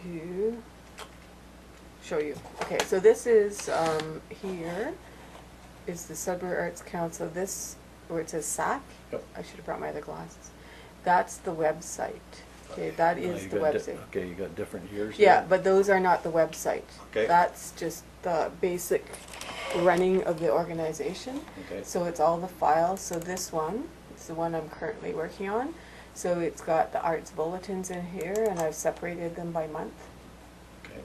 to show you. Okay, so this is, here is the Sudbury Arts Council. This, where it says SAC, Yep. I should have brought my other glasses. That's the website. Okay, that is the website. Okay, you got different years Yeah, there? but those are not the website. Okay. That's just the basic running of the organization. Okay. So it's all the files. So this one, it's the one I'm currently working on. So it's got the Arts Bulletins in here, and I've separated them by month. Okay.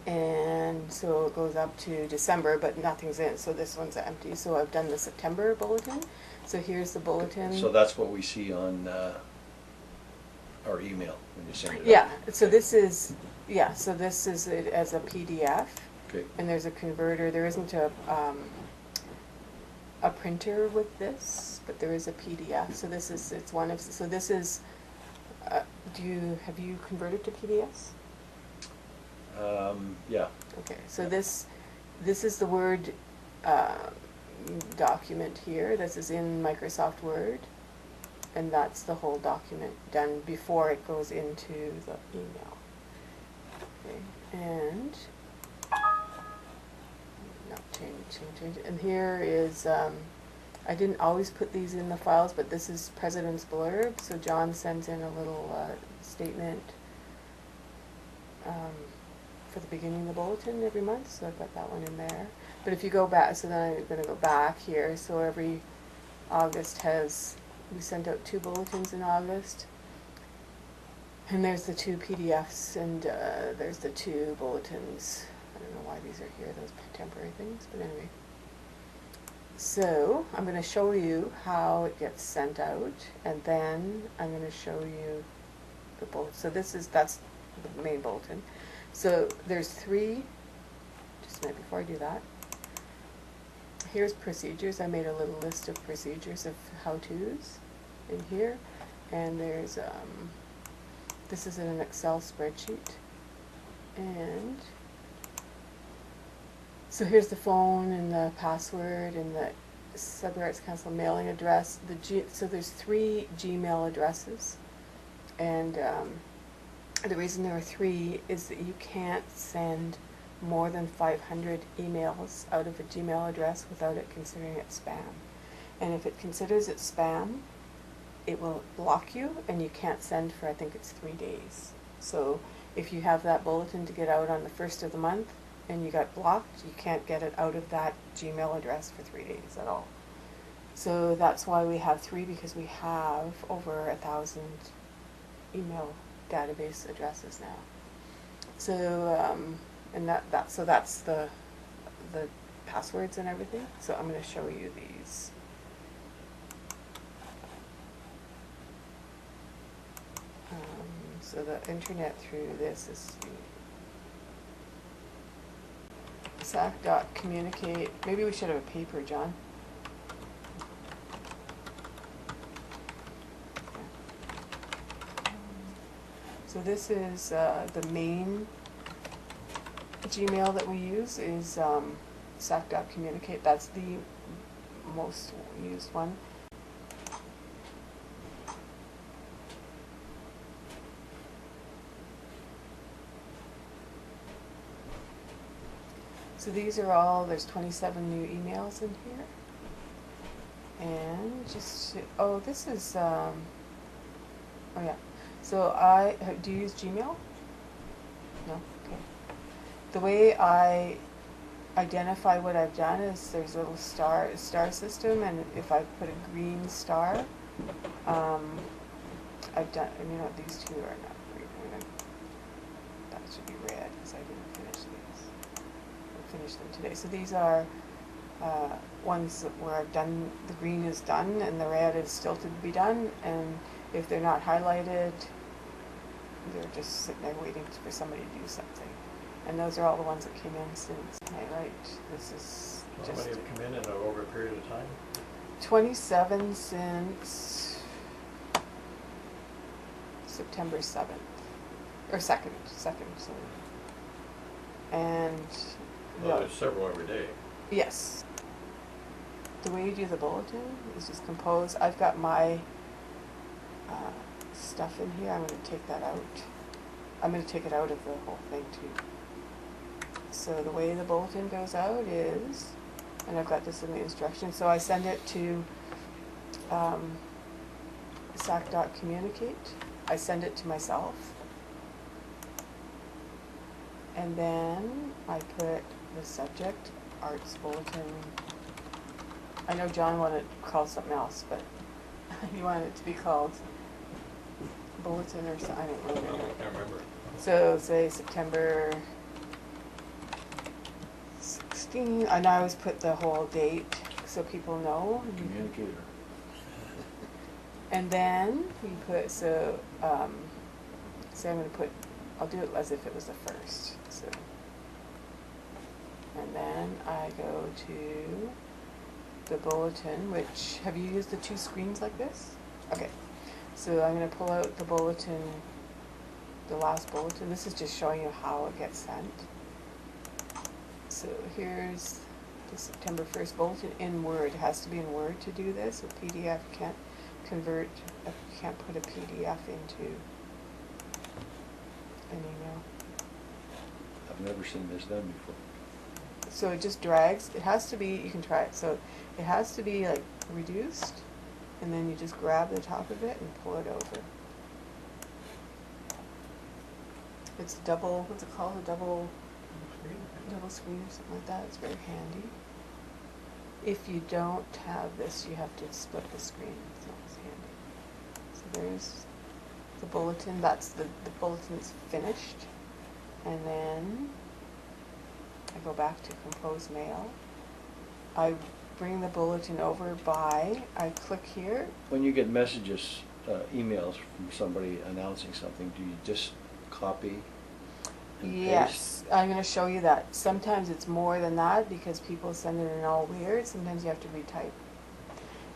And so it goes up to December, but nothing's in, so this one's empty. So I've done the September bulletin. So here's the bulletin. So that's what we see on our email when you send it out? Yeah, so this is, so this is it as a PDF. Okay. And there's a converter. There isn't a printer with this, but there is a PDF. So this is, it's one of, so this is, have you converted to PDFs? Yeah. Okay, so this is the Word document here. This is in Microsoft Word, and that's the whole document done before it goes into the email. Okay, and not change. And here is, I didn't always put these in the files, but this is President's Blurb. So John sends in a little statement for the beginning of the bulletin every month, so I've got that one in there. But if you go back, so then I'm going to go back here, so every August has, we sent out 2 bulletins in August, and there's the 2 PDFs, and there's the 2 bulletins. I don't know why these are here, those temporary things, but anyway. So I'm going to show you how it gets sent out, and then I'm going to show you the bullet. So that's the main bulletin. So there's 3, just a minute before I do that. Here's procedures. I made a little list of procedures of how-tos in here. And there's, this is in an Excel spreadsheet. And so here's the phone and the password and the Sudbury Arts Council mailing address. So there's 3 Gmail addresses. And the reason there are 3 is that you can't send more than 500 emails out of a Gmail address without it considering it spam. And if it considers it spam, it will block you, and you can't send for, I think it's 3 days. So if you have that bulletin to get out on the 1st of the month and you got blocked, you can't get it out of that Gmail address for 3 days at all. So that's why we have 3, because we have over 1,000 email database addresses now. So and so that's the passwords and everything. So I'm going to show you these. So the internet through this is SAC.communicate. Maybe we should have a paper, John. So this is the main Gmail that we use is SAC.communicate. That's the most used one. So these are all, there's 27 new emails in here. And just, oh, this is, oh yeah. So do you use Gmail? No? Okay. The way I identify what I've done is there's a little star system, and if I put a green star, I've done, and you know, these 2 are not green. That should be red because I didn't finish these. I'll finish them today. So these are ones where I've done, the green is done and the red is still to be done, and if they're not highlighted, they're just sitting there waiting for somebody to do something. And those are all the ones that came in since highlight. This is How just many have come in over a period of time? 27 since September 7th. Or 2nd, sorry. And Well, there's several every day. yes. The way you do the bulletin is just compose. I've got my stuff in here. I'm going to take that out. I'm gonna take it out of the whole thing too. So the way the bulletin goes out is, and I've got this in the instructions, so I send it to SAC.communicate. I send it to myself. And then I put the subject, Arts Bulletin. I know John wanted it called something else, but he wanted it to be called Bulletin or something, I don't I remember. can't remember. So say September 16, and I always put the whole date so people know. Communicator. And then you put, so I'm gonna put, I'll do it as if it was the first, so. And then I go to the bulletin, which, have you used the two screens like this? Okay, so I'm gonna pull out the bulletin, the last bulletin. This is just showing you how it gets sent. So here's the September 1st bulletin in Word. It has to be in Word to do this. A PDF can't convert, can't put a PDF into an email. I've never seen this done before. So it just drags. It has to be, you can try it. So it has to be like reduced, and then you just grab the top of it and pull it over. It's double, what's it called? A double screen or something like that. It's very handy. If you don't have this, you have to split the screen. It's not as handy. So there's the bulletin. That's the bulletin's finished. And then I go back to compose mail. I bring the bulletin over by, I click here. When you get messages, emails from somebody announcing something, do you just copy and paste? Yes, I'm going to show you that. Sometimes it's more than that because people send it in all weird. Sometimes you have to retype.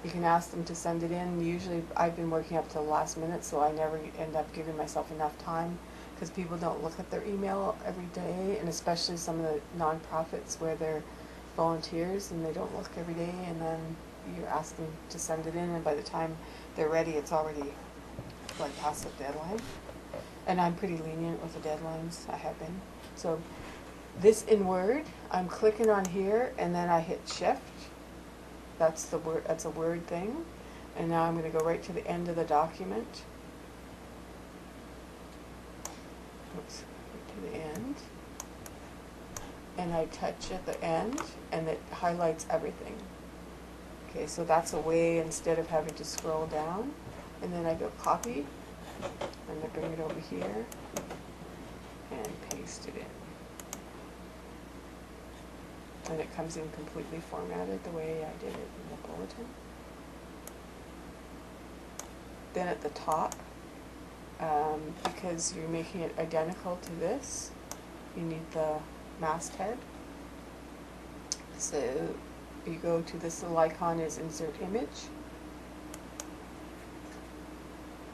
You can ask them to send it in. Usually I've been working up to the last minute, so I never end up giving myself enough time because people don't look at their email every day, and especially some of the nonprofits where they're volunteers and they don't look every day, and then you ask them to send it in, and by the time they're ready, it's already like past the deadline. And I'm pretty lenient with the deadlines, I have been. So this in Word, I'm clicking on here, and then I hit Shift. That's the word. That's a Word thing. And now I'm going to go right to the end of the document. Oops, right to the end. And I touch at the end, and it highlights everything. Okay, so that's a way, instead of having to scroll down. And then I go copy, and I bring it over here, and paste it in. And it comes in completely formatted the way I did it in the bulletin. Then at the top, because you're making it identical to this, you need the masthead. So you go to this little icon is insert image,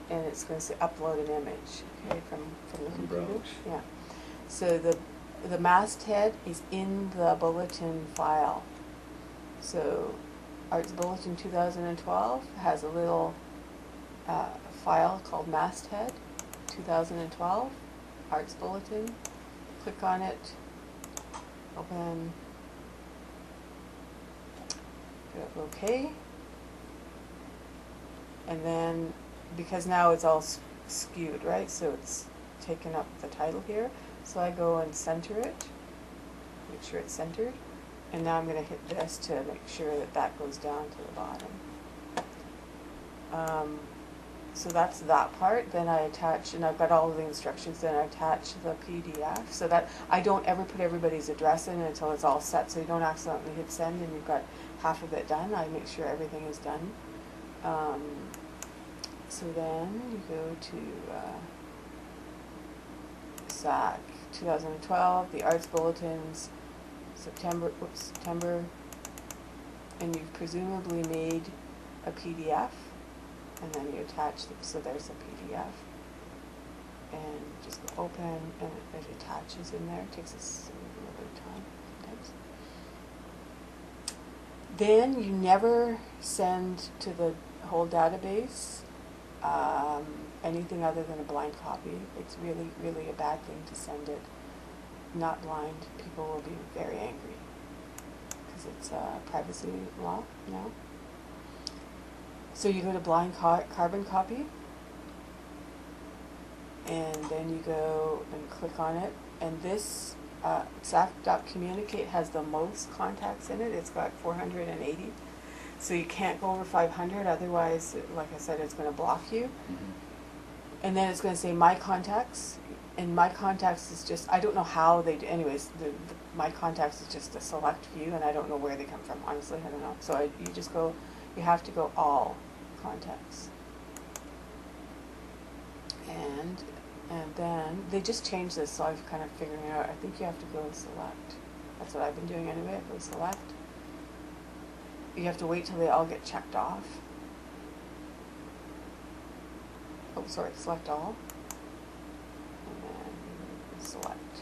and it's going to say upload an image, okay, from the computer. Browse. Yeah. So the masthead is in the bulletin file. So Arts Bulletin 2012 has a little file called masthead 2012 Arts Bulletin. Click on it, open, hit OK, and then because now it's all skewed, right? So it's taken up the title here. So I go and center it, make sure it's centered, and now I'm going to hit this to make sure that that goes down to the bottom. So that's that part. Then I attach, and I've got all of the instructions, then I attach the PDF, so that I don't ever put everybody's address in until it's all set, so you don't accidentally hit send and you've got half of it done. I make sure everything is done. So then you go to SAC 2012, the Arts Bulletins, September, and you've presumably made a PDF, and then you attach them, so there's a PDF, and just go open, and it attaches in there. It takes us a little bit of time sometimes. Then you never send to the whole database anything other than a blind copy. It's really, really a bad thing to send it not blind. People will be very angry because it's privacy law now. So you go to blind carbon copy, and then you go and click on it, and this SAC.communicate has the most contacts in it. It's got 480. So you can't go over 500, otherwise, like I said, it's going to block you. Mhm. And then it's going to say my contacts, and my contacts is just, I don't know how they do, anyways, my contacts is just a select few, and I don't know where they come from, honestly, I don't know. So you have to go all contacts. And then, they just changed this, so I've kind of figuring out, I think you have to go select. That's what I've been doing anyway, go select. You have to wait till they all get checked off. Oh, sorry, select all. And then select.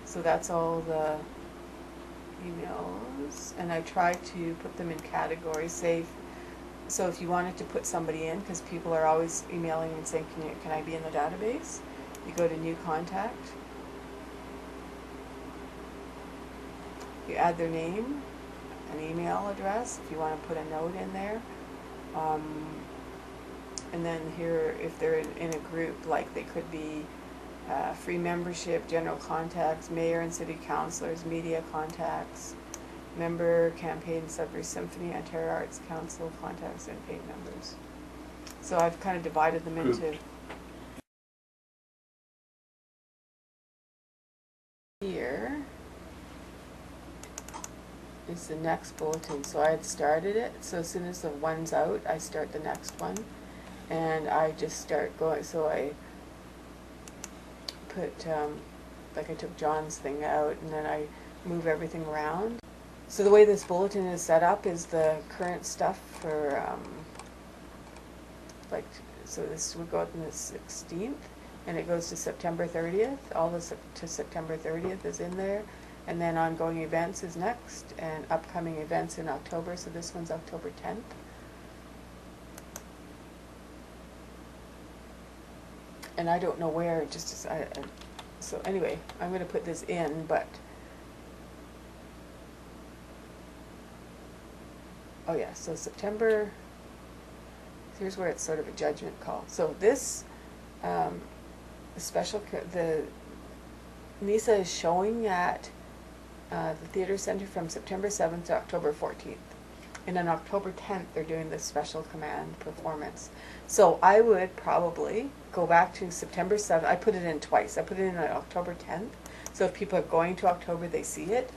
So that's all the emails, and I try to put them in categories. So if you wanted to put somebody in, because people are always emailing and saying, can I be in the database? You go to new contact. You add their name, an email address, if you want to put a note in there. And then here, if they're in a group, like they could be free membership, general contacts, mayor and city councilors, media contacts, member, campaign, Sudbury Symphony, Ontario Arts Council contacts, and paid members. So I've kind of divided them into. Here is the next bulletin. So I had started it, so as soon as the one's out, I start the next one, and I just start going. So I put, like I took John's thing out, and then I move everything around. So the way this bulletin is set up is the current stuff for, so this would go up on the 16th, and it goes to September 30th. All this to September 30th is in there. And then ongoing events is next, and upcoming events in October, so this one's October 10th. And I don't know where, so anyway, I'm going to put this in, but, oh yeah, so September, here's where it's sort of a judgment call. So this, the NISA is showing at the Theatre Center from September 7th to October 14th. And on October 10th, they're doing this special command performance. So I would probably go back to September 7th. I put it in twice. I put it in on October 10th. So if people are going to October, they see it.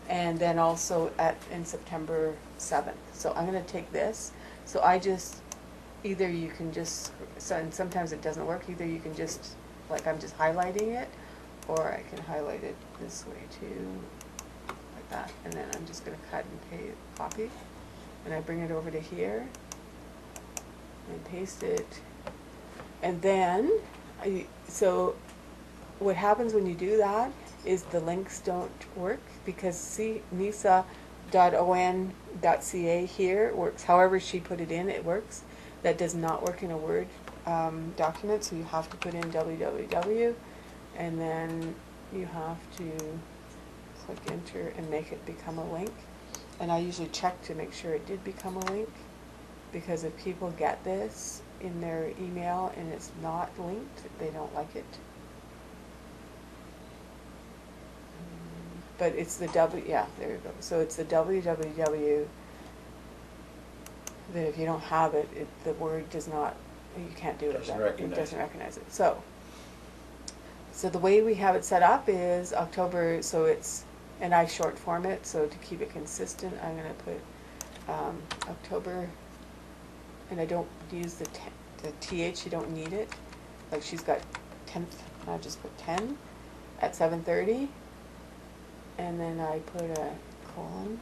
And then also in September 7th. So I'm going to take this. So either you can just, and sometimes it doesn't work, either you can just, like I'm just highlighting it, or I can highlight it this way too, like that. And then I'm just going to cut and copy. And I bring it over to here and paste it. And then, so what happens when you do that is the links don't work, because see, nisa.on.ca here works. However she put it in, it works. That does not work in a Word document, so you have to put in www, and then you have to click enter and make it become a link. And I usually check to make sure it did become a link, because if people get this in their email and it's not linked, they don't like it. But it's the yeah, there you go. So it's the www that if you don't have it, the word does not, you can't do it. It doesn't recognize it. So the way we have it set up is October, so it's, and I short form it, so to keep it consistent, I'm going to put October, and I don't use the TH, you don't need it. Like she's got 10th, I just put 10 at 7:30, and then I put a colon.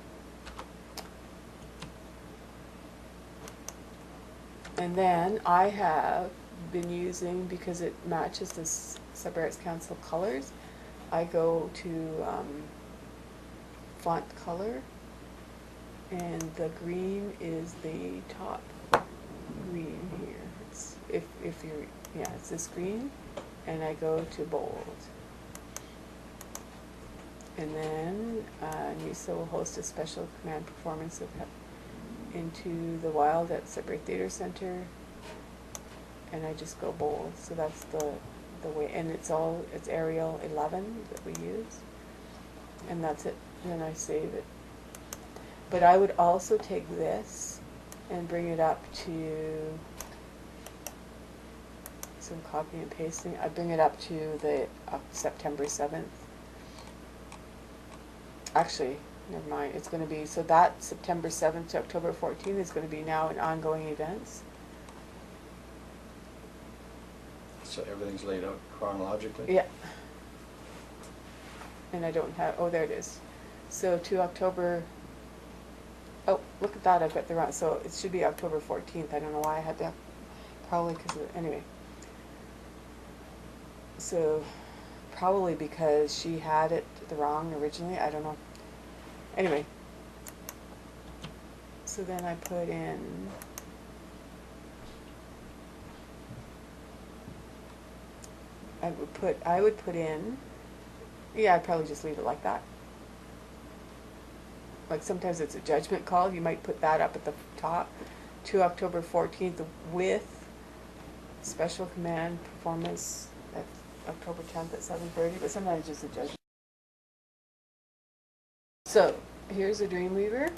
And then I have been using, because it matches the Sudbury Arts Council colors, I go to font color, and the green is the top green here. It's, if you're, yeah, it's this green, and I go to bold. And then NISA will host a special command performance of Into the Wild at Sudbury Theatre Center, and I just go bold. So that's the way, and it's Arial 11 that we use, and that's it. And then I save it. But I would also take this and bring it up to some copy and pasting. I bring it up to the September 7th. Actually, never mind. It's going to be, so that September 7th to October 14th is going to be now in ongoing events. So everything's laid out chronologically? Yeah. And I don't have, oh, there it is. So to October, oh, look at that, I've got the wrong, so it should be October 14th. I don't know why I had that, probably because of, anyway. So, probably because she had it the wrong originally, I don't know. Anyway. So then I put in, I would put in, yeah, I'd probably just leave it like that. Like sometimes it's a judgment call, you might put that up at the top, to October 14th with special command performance at October 10th at 7:30, but sometimes it's just a judgment. So, here's a Dreamweaver.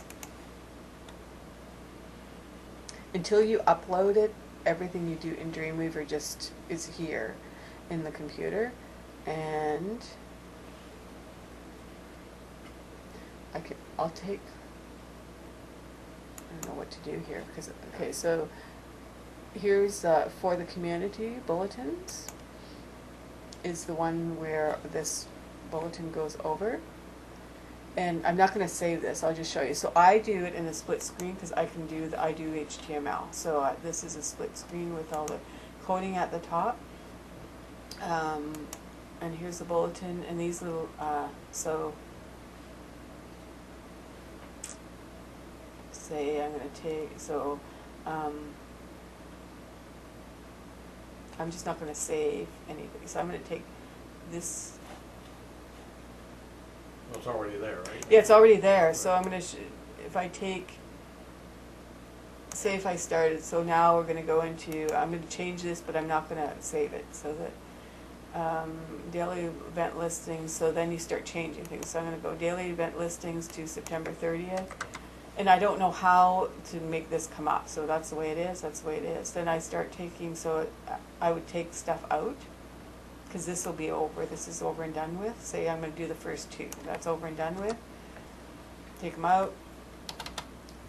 Until you upload it, everything you do in Dreamweaver just is here in the computer, and I'll take, I don't know what to do here, because, okay, so here's for the community bulletins is the one where this bulletin goes over, and I'm not going to save this, I'll just show you. So I do it in a split screen because I do HTML, so this is a split screen with all the coding at the top. And here's the bulletin, and these little, so say I'm going to take, so I'm just not going to save anything, so I'm going to take this. Well, it's already there, right? Yeah, it's already there, so I'm going to, if I take, say if I started, so now we're going to go into, I'm going to change this, but I'm not going to save it, so that daily event listings, so then you start changing things. So I'm going to go daily event listings to September 30th, and I don't know how to make this come up, so that's the way it is, that's the way it is. Then I start taking, so I would take stuff out, because this will be over, this is over and done with. Say I'm going to do the first two, that's over and done with. Take them out.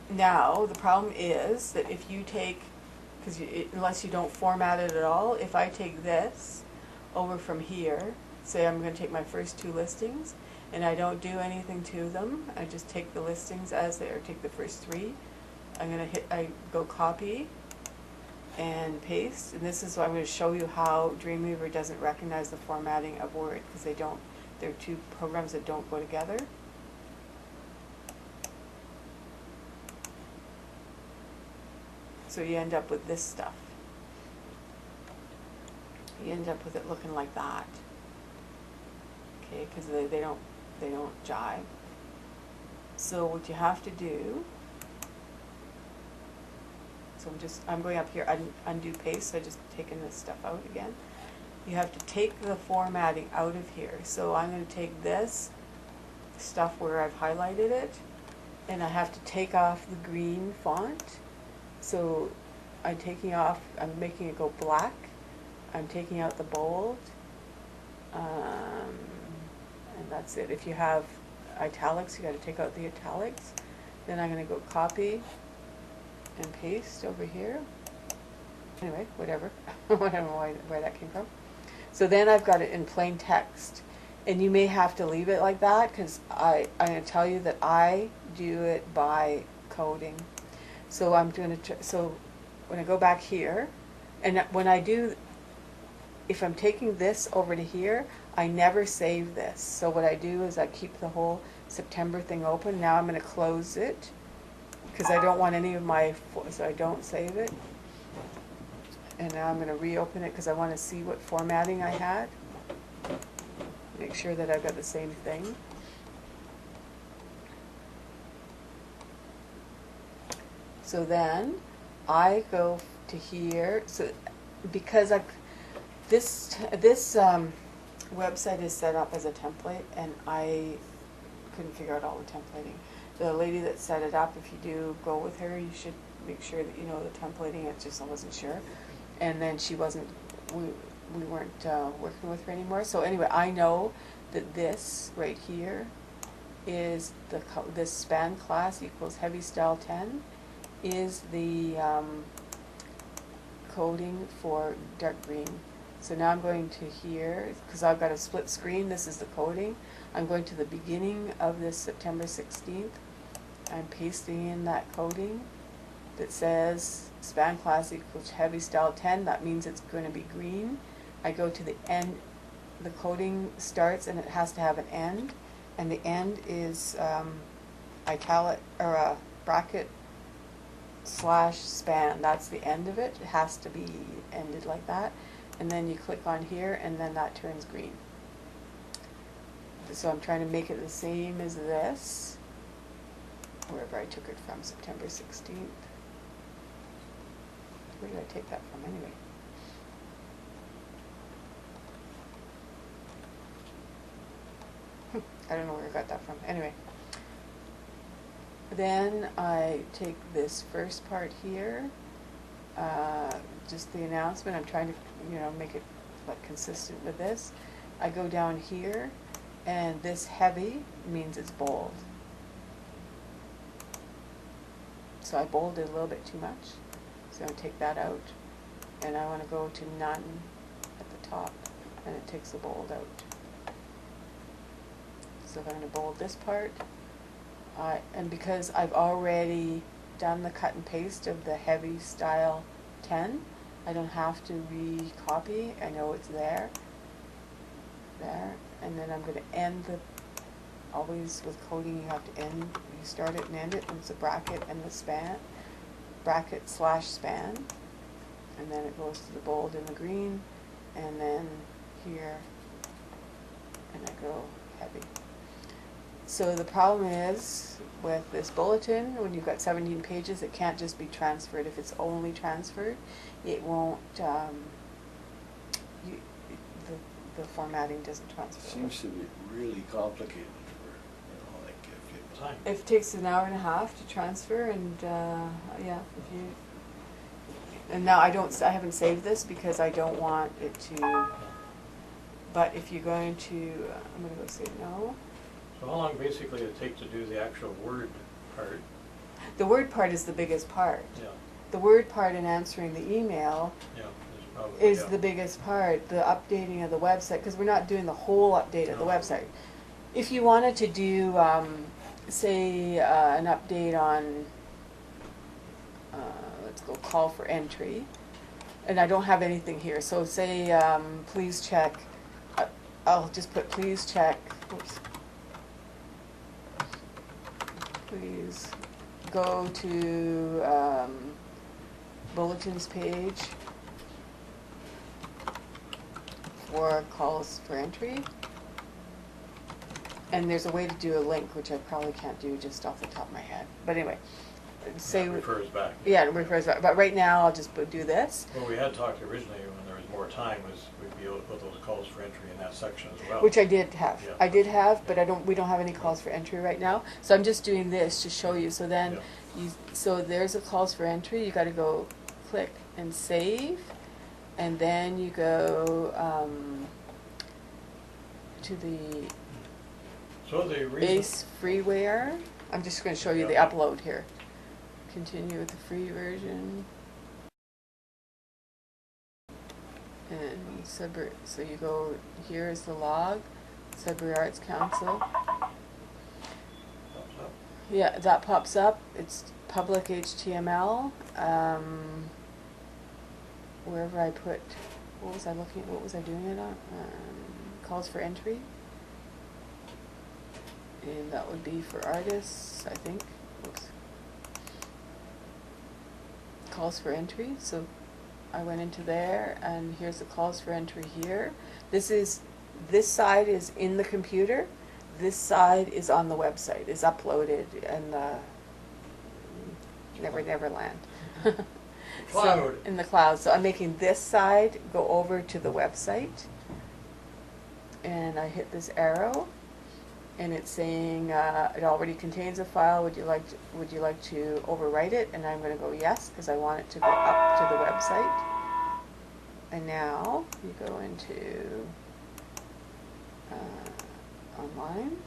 Now, the problem is that if you take, because unless you don't format it at all, if I take this over from here, say I'm going to take my first two listings, and I don't do anything to them, I just take the listings as they are, take the first three, I'm going to I go copy and paste, and this is what I'm going to show you how Dreamweaver doesn't recognize the formatting of Word, because they're two programs that don't go together. So you end up with this stuff. You end up with it looking like that. Okay, because they don't jive. So what you have to do, so I'm going up here, undo paste, so I just taken this stuff out again. You have to take the formatting out of here. So I'm going to take this stuff where I've highlighted it, and I have to take off the green font. So I'm making it go black. I'm taking out the bold, and that's it. If you have italics, you got to take out the italics. Then I'm going to go copy and paste over here. Anyway, whatever. I don't know where that came from. So then I've got it in plain text, and you may have to leave it like that, because I'm going to tell you that I do it by coding. So I'm going to, so when I go back here, and when I do, if I'm taking this over to here, I never save this. So what I do is I keep the whole September thing open. Now I'm gonna close it, because I don't want any of my, so I don't save it. And now I'm gonna reopen it, because I wanna see what formatting I had. Make sure that I've got the same thing. So then I go to here, so because this website is set up as a template, and I couldn't figure out all the templating. The lady that set it up, if you do go with her, you should make sure that you know the templating. It's just I wasn't sure, and then she wasn't. We weren't working with her anymore. So anyway, I know that this right here is this span class equals heavy style 10 is the coding for dark green. So now I'm going to here, because I've got a split screen, this is the coding. I'm going to the beginning of this September 16th. I'm pasting in that coding that says span class equals heavy style 10. That means it's going to be green. I go to the end, the coding starts and it has to have an end. And the end is italic, or a bracket slash span. That's the end of it. It has to be ended like that. And then you click on here and then that turns green. So I'm trying to make it the same as this, wherever I took it from, September 16th. Where did I take that from anyway? I don't know where I got that from. Anyway. Then I take this first part here, just the announcement. I'm trying to, make it like consistent with this. I go down here, and this heavy means it's bold. So I bolded a little bit too much. So I'm going to take that out, and I want to go to none at the top, and it takes the bold out. So if I'm going to bold this part, and because I've already done the cut and paste of the heavy style 10, I don't have to re-copy. I know it's there. There. And then I'm going to end the, always with coding you have to end, you start it and end it, and it's a bracket and the span, bracket slash span. And then it goes to the bold and the green, and then here, and I go heavy. So the problem is, with this bulletin, when you've got 17 pages, it can't just be transferred. If it's only transferred, it won't, the formatting doesn't transfer. Seems to be really complicated for, like if you... Time. It takes an hour and a half to transfer, and yeah, if you... And now I haven't saved this because I don't want it to, but if you're going to, I'm going to go say no. So how long basically it take to do the actual word part? The word part is the biggest part. Yeah. The word part in answering the email is the biggest part, the updating of the website, because we're not doing the whole update of the website. If you wanted to do, say, an update on, let's go call for entry, and I don't have anything here, so say, please check, I'll just put please check, oops. Please go to bulletins page for calls for entry. And there's a way to do a link, which I probably can't do just off the top of my head. But anyway, say... It refers back. Yeah, it refers back. But right now, I'll just do this. Well, we had talked originally when there was more time, was we'd be able to put those calls for entry in that section as well. Which I did have. Yeah. I did have, but we don't have any calls for entry right now. So I'm just doing this to show you. So then, so there's a calls for entry. You got to go click and save, and then you go to the base freeware. I'm just going to show you the upload here. Continue with the free version. And Sudbury, so you go, here is the log, Sudbury Arts Council. Yeah, that pops up. It's public HTML. Wherever I put, what was I looking at, what was I doing it on? Calls for entry. And that would be for artists, I think. Oops. Calls for entry, so I went into there, and here's the calls for entry here. This side is in the computer, this side is on the website, is uploaded in the Neverland. Cloud. So, in the cloud. So I'm making this side go over to the website, and I hit this arrow, and it's saying it already contains a file. Would you like to overwrite it? And I'm going to go yes, because I want it to go up to the website. And now you go into online,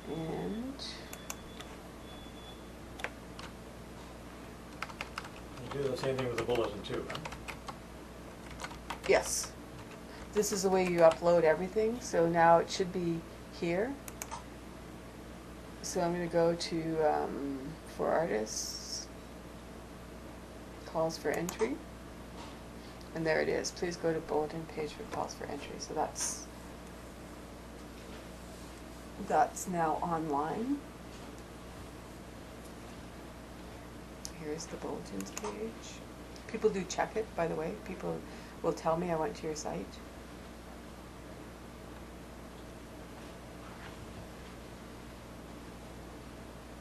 and You do the same thing with the bulletin too, right? yes, this is the way you upload everything. So now it should be here. So I'm going to go to for artists, calls for entry, and there it is. Please go to bulletin page for calls for entry. So that's now online. Here's the bulletins page. People do check it, by the way. People will tell me I went to your site.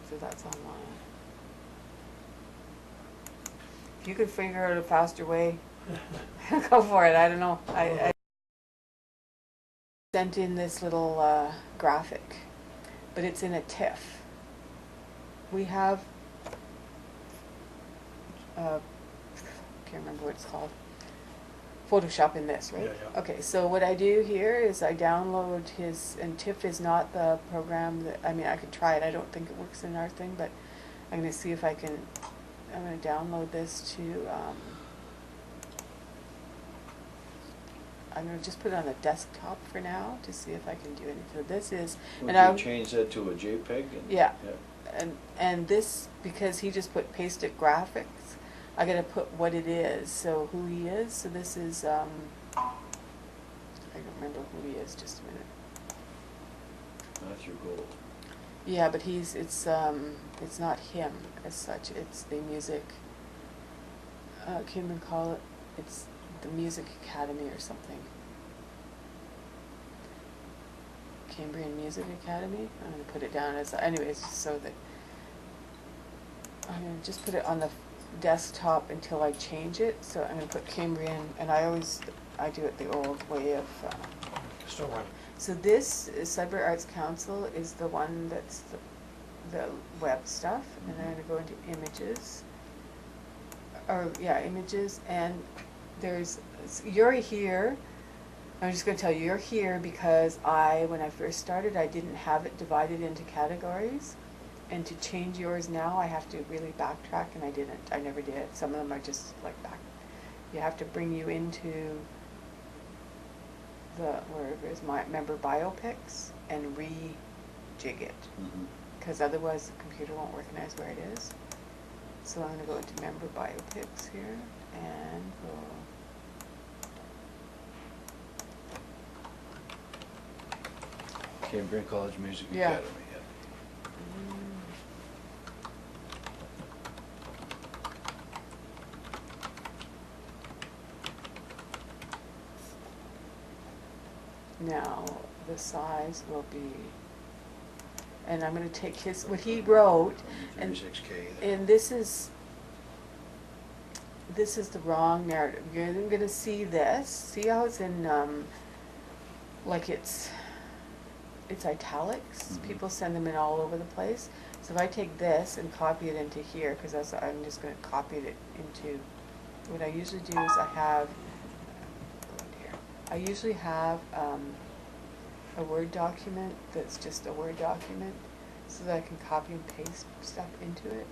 So that's online. If you can figure out a faster way, go for it. I don't know. I sent in this little graphic, but it's in a TIFF. We have, can't remember what it's called, Photoshop in this, right? Yeah, yeah. Okay, so what I do here is I download his, and TIFF is not the program that, I mean, I could try it. I don't think it works in our thing, but I'm going to see if I can, I'm going to download this to, I'm going to just put it on a desktop for now to see if I can do anything. So this is, Would and you change that to a JPEG? yeah. And this, because he just put pasted graphics, I gotta put what it is, so who he is. So this is, I don't remember who he is, just a minute. That's your goal. Yeah, but it's not him as such, it's the music, can't even call it, it's the Music Academy or something. Cambrian Music Academy. I'm going to put it down as, anyways, so that I'm going to just put it on the desktop until I change it. So I'm going to put Cambrian, and I do it the old way of. Still running. So this is Cyber Arts Council is the one that's the web stuff, and I'm going to go into images. Or yeah, images, and you're here. I'm just going to tell you, you're here because when I first started, I didn't have it divided into categories. And to change yours now, I have to really backtrack, and I didn't. I never did. Some of them are just like back. You have to bring you into wherever it is, my member biopics, and rejig it. Because otherwise the computer won't recognize where it is. So I'm going to go into member biopics here, and we'll Cambrian College Music Yeah. Academy, now the size will be, and I'm going to take what he wrote, and 36K. this is the wrong narrative. You're going to see this. See how it's in like it's italics. Mhm. People send them in all over the place. So if I take this and copy it into here, because I'm just going to copy it into, what I usually do is I usually have a Word document that's just a Word document, so that I can copy and paste stuff into it.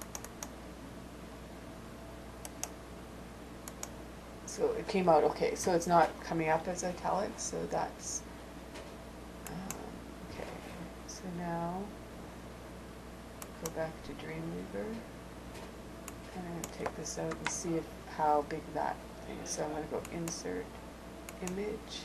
So it came out okay. So it's not coming up as italics, so that's okay. So now go back to Dreamweaver, and I'm going to take this out and see how big that thing is. So I'm going to go Insert Image,